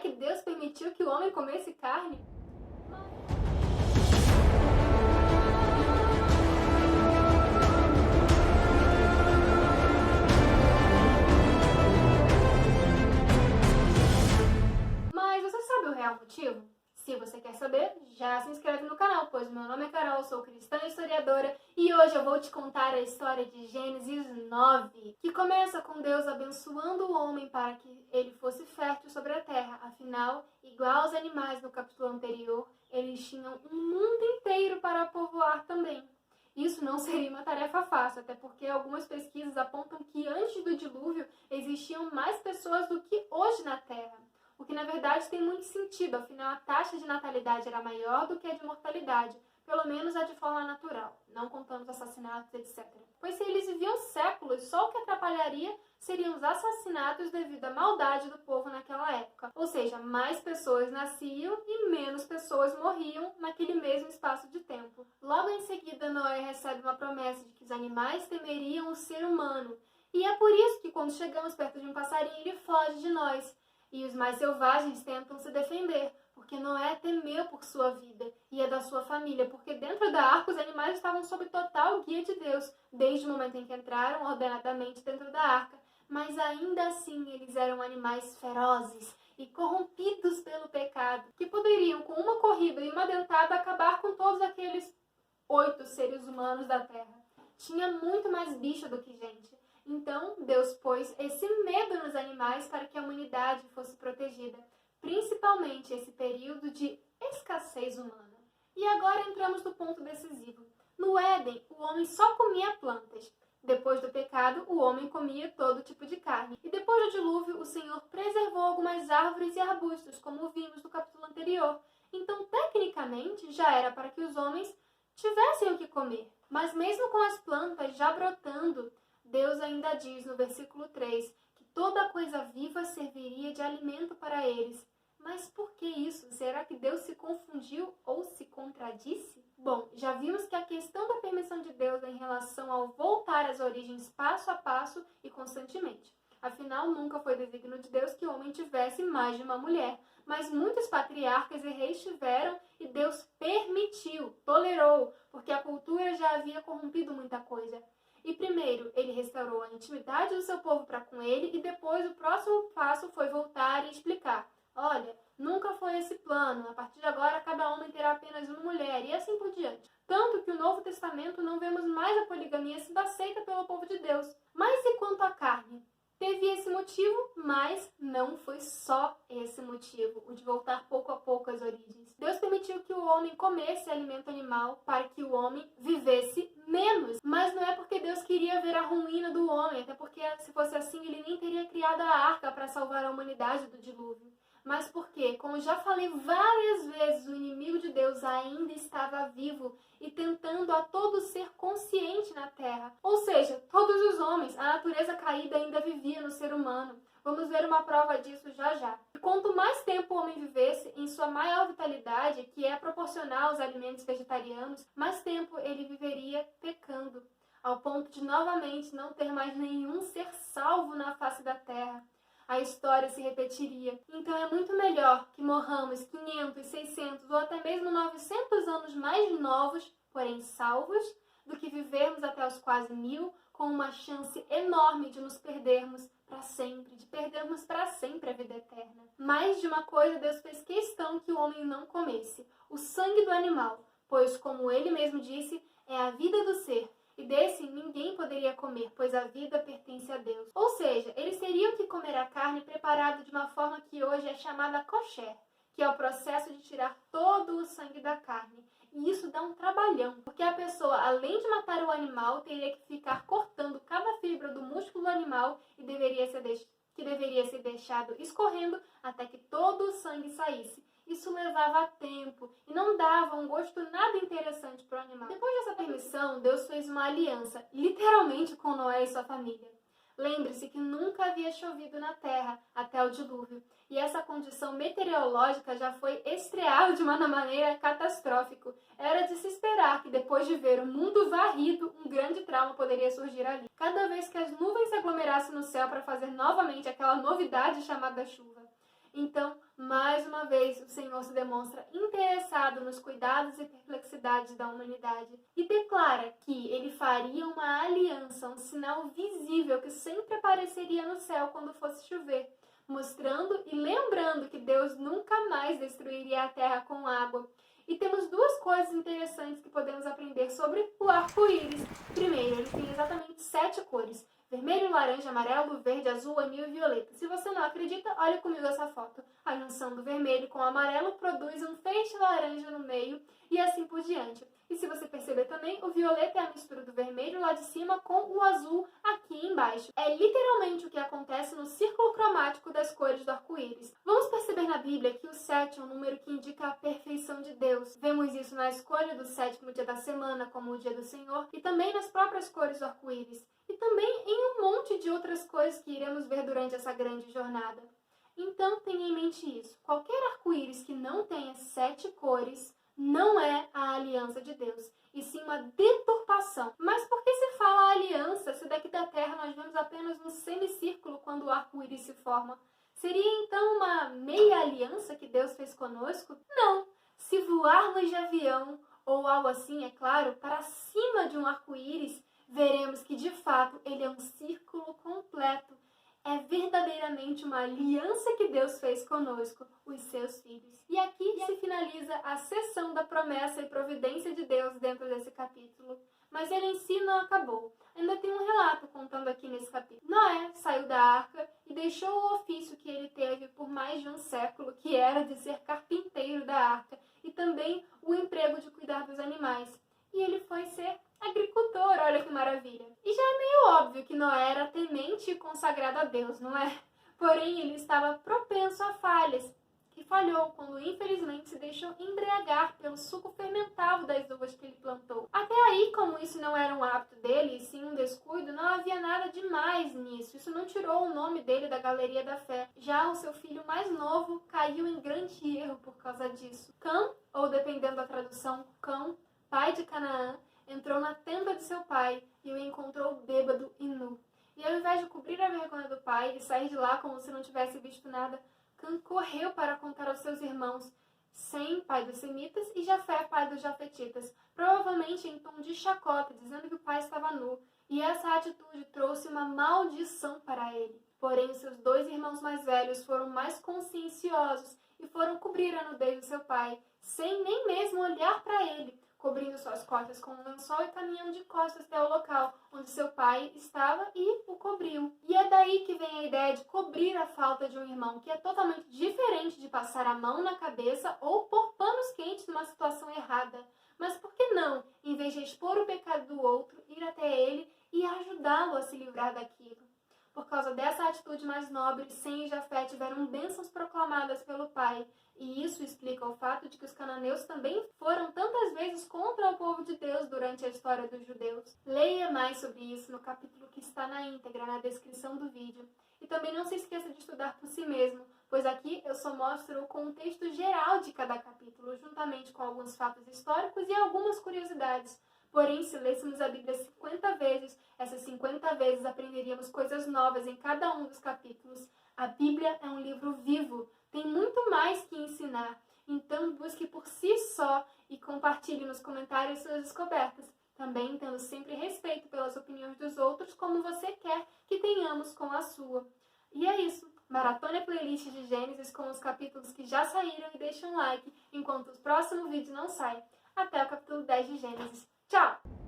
que Deus permitiu que o homem comesse carne? Mas você sabe o real motivo? Se você quer saber, já se inscreve no canal, pois meu nome é Carol, sou cristã e historiadora e hoje eu vou te contar a história de Gênesis 9, que começa com Deus abençoando o homem para que ele fosse fértil sobre a terra. Afinal, igual aos animais no capítulo anterior, eles tinham um mundo inteiro para povoar também. Isso não seria uma tarefa fácil, até porque algumas pesquisas apontam que antes do dilúvio existiam mais pessoas do que hoje na Terra. O que na verdade tem muito sentido, afinal a taxa de natalidade era maior do que a de mortalidade, pelo menos a de forma natural, não contando os assassinatos, etc. Pois se eles viviam séculos, só o que atrapalharia seriam os assassinatos devido à maldade do povo naquela época. Ou seja, mais pessoas nasciam e menos pessoas morriam naquele mesmo espaço de tempo. Logo em seguida, Noé recebe uma promessa de que os animais temeriam o ser humano. E é por isso que quando chegamos perto de um passarinho, ele foge de nós. E os mais selvagens tentam se defender, porque Noé temeu por sua vida e a da sua família, porque dentro da arca os animais estavam sob total guia de Deus, desde o momento em que entraram ordenadamente dentro da arca. Mas ainda assim eles eram animais ferozes e corrompidos pelo pecado, que poderiam, com uma corrida e uma dentada, acabar com todos aqueles 8 seres humanos da terra. Tinha muito mais bicho do que gente. Então, Deus pôs esse medo nos animais para que a humanidade fosse protegida, principalmente esse período de escassez humana. E agora entramos no ponto decisivo. No Éden, o homem só comia plantas. Depois do pecado, o homem comia todo tipo de carne. E depois do dilúvio, o Senhor preservou algumas árvores e arbustos, como vimos no capítulo anterior. Então, tecnicamente, já era para que os homens tivessem o que comer. Mas mesmo com as plantas já brotando, Deus ainda diz no versículo 3 que toda coisa viva serviria de alimento para eles. Mas por que isso? Será que Deus se confundiu ou se contradisse? Bom, já vimos que a questão da permissão de Deus é em relação ao voltar às origens passo a passo e constantemente. Afinal, nunca foi desígnio de Deus que o homem tivesse mais de uma mulher. Mas muitos patriarcas e reis tiveram e Deus permitiu, tolerou, porque a cultura já havia corrompido muita coisa. E primeiro, ele restaurou a intimidade do seu povo para com ele e depois o próximo passo foi voltar e explicar. Olha, nunca foi esse plano, a partir de agora cada homem terá apenas uma mulher e assim por diante. Tanto que no Novo Testamento não vemos mais a poligamia sendo aceita pelo povo de Deus. Mas e quanto à carne? Teve esse motivo, mas não foi só esse motivo, o de voltar pouco a pouco às origens. Deus permitiu que o homem comesse alimento animal para que o homem vivesse menos. Mas não é porque Deus queria ver a ruína do homem, até porque se fosse assim ele nem teria criado a arca para salvar a humanidade do dilúvio. Mas porque, como já falei várias vezes, o inimigo de Deus ainda estava vivo e tentando a todo ser consciente na Terra. Ou seja, todos os homens, a natureza caída ainda vivia no ser humano. Vamos ver uma prova disso já já. E quanto mais tempo o homem vivesse em sua maior vitalidade, que é proporcional aos alimentos vegetarianos, mais tempo ele viveria pecando, ao ponto de novamente não ter mais nenhum ser salvo na face da Terra. A história se repetiria. Então é muito melhor que morramos 500, 600 ou até mesmo 900 anos mais novos, porém salvos, do que vivermos até os quase 1000 com uma chance enorme de nos perdermos para sempre, de perdermos para sempre a vida eterna. Mais de uma coisa Deus fez questão que o homem não comesse: o sangue do animal, pois, como ele mesmo disse, é a vida do ser. E desse ninguém poderia comer, pois a vida pertence a Deus. Ou seja, eles teriam que comer a carne preparada de uma forma que hoje é chamada kosher, que é o processo de tirar todo o sangue da carne. E isso dá um trabalhão, porque a pessoa, além de matar o animal, teria que ficar cortando cada fibra do músculo do animal e deveria ser deixado escorrendo até que todo o sangue saísse. Isso levava tempo e não dava um gosto nada interessante para o animal. Depois dessa permissão, Deus fez uma aliança, literalmente, com Noé e sua família. Lembre-se que nunca havia chovido na terra até o dilúvio, e essa condição meteorológica já foi estreada de uma maneira catastrófica. Era de se esperar que depois de ver o mundo varrido, um grande trauma poderia surgir ali. Cada vez que as nuvens se aglomerassem no céu para fazer novamente aquela novidade chamada chuva. Então, mais uma vez, o Senhor se demonstra interessado nos cuidados e perplexidades da humanidade e declara que ele faria uma aliança, um sinal visível que sempre apareceria no céu quando fosse chover, mostrando e lembrando que Deus nunca mais destruiria a terra com água. E temos duas coisas interessantes que podemos aprender sobre o arco-íris. Primeiro, ele tem exatamente 7 cores: vermelho, laranja, amarelo, verde, azul, anil e violeta. Se você não acredita, olha comigo essa foto. A junção do vermelho com o amarelo produz um feixe laranja no meio e assim por diante. E se você perceber também, o violeta é a mistura do vermelho lá de cima com o azul aqui embaixo. É literalmente o que acontece no círculo cromático das cores do arco-íris. Vamos perceber na Bíblia que o 7 é um número que indica a perfeição de Deus. Vemos isso na escolha do 7º dia da semana como o dia do Senhor e também nas próprias cores do arco-íris. E também em um monte de outras coisas que iremos ver durante essa grande jornada. Então tenha em mente isso. Qualquer arco-íris que não tenha 7 cores não é a aliança de Deus, e sim uma deturpação. Mas por que se fala aliança se daqui da Terra nós vemos apenas um semicírculo quando o arco-íris se forma? Seria então uma meia aliança que Deus fez conosco? Não! Se voarmos de avião, ou algo assim, é claro, para cima de um arco-íris, veremos que de fato ele é um círculo completo. É verdadeiramente uma aliança que Deus fez conosco, os seus filhos. E aqui se finaliza a sessão da promessa e providência de Deus dentro desse capítulo. Mas ele em si não acabou. Ainda tem um relato contando aqui nesse capítulo. Noé saiu da arca e deixou o ofício que ele teve por mais de um século, que era de ser carpinteiro da arca, e também o emprego de cuidar dos animais. E ele foi ser agricultor, olha que maravilha. E já é meio óbvio que Noé era temente e consagrado a Deus, não é? Porém, ele estava propenso a falhas, e falhou quando infelizmente se deixou embriagar pelo suco fermentado das uvas que ele plantou. Até aí, como isso não era um hábito dele, e sim um descuido, não havia nada demais nisso. Isso não tirou o nome dele da galeria da fé. Já o seu filho mais novo caiu em grande erro por causa disso. Cã, ou dependendo da tradução, Cão, pai de Canaã, entrou na tenda de seu pai e o encontrou bêbado e nu. E ao invés de cobrir a vergonha do pai e sair de lá como se não tivesse visto nada, Cã correu para contar aos seus irmãos, Sem, pai dos semitas, e Jafé, pai dos jafetitas, provavelmente em tom de chacota, dizendo que o pai estava nu. E essa atitude trouxe uma maldição para ele. Porém, os seus 2 irmãos mais velhos foram mais conscienciosos e foram cobrir a nudez do seu pai, sem nem mesmo olhar para ele, cobrindo suas costas com um lençol e caminhando de costas até o local onde seu pai estava e o cobriu. E é daí que vem a ideia de cobrir a falta de um irmão, que é totalmente diferente de passar a mão na cabeça ou pôr panos quentes numa situação errada. Mas por que não, em vez de expor o pecado do outro, ir até ele e ajudá-lo a se livrar daquilo? Por causa dessa atitude mais nobre, Sem e Jafé tiveram bênçãos proclamadas pelo pai. E isso explica o fato de que os cananeus também foram tantas vezes contra o povo de Deus durante a história dos judeus. Leia mais sobre isso no capítulo que está na íntegra, na descrição do vídeo. E também não se esqueça de estudar por si mesmo, pois aqui eu só mostro o contexto geral de cada capítulo, juntamente com alguns fatos históricos e algumas curiosidades. Porém, se lêssemos a Bíblia 50 vezes, essas 50 vezes aprenderíamos coisas novas em cada um dos capítulos. A Bíblia é um livro vivo, tem muito mais que ensinar. Então, busque por si só e compartilhe nos comentários suas descobertas. Também tendo sempre respeito pelas opiniões dos outros, como você quer que tenhamos com a sua. E é isso. Maratone a playlist de Gênesis com os capítulos que já saíram e deixe um like enquanto o próximo vídeo não sai. Até o capítulo 10 de Gênesis. Tchau!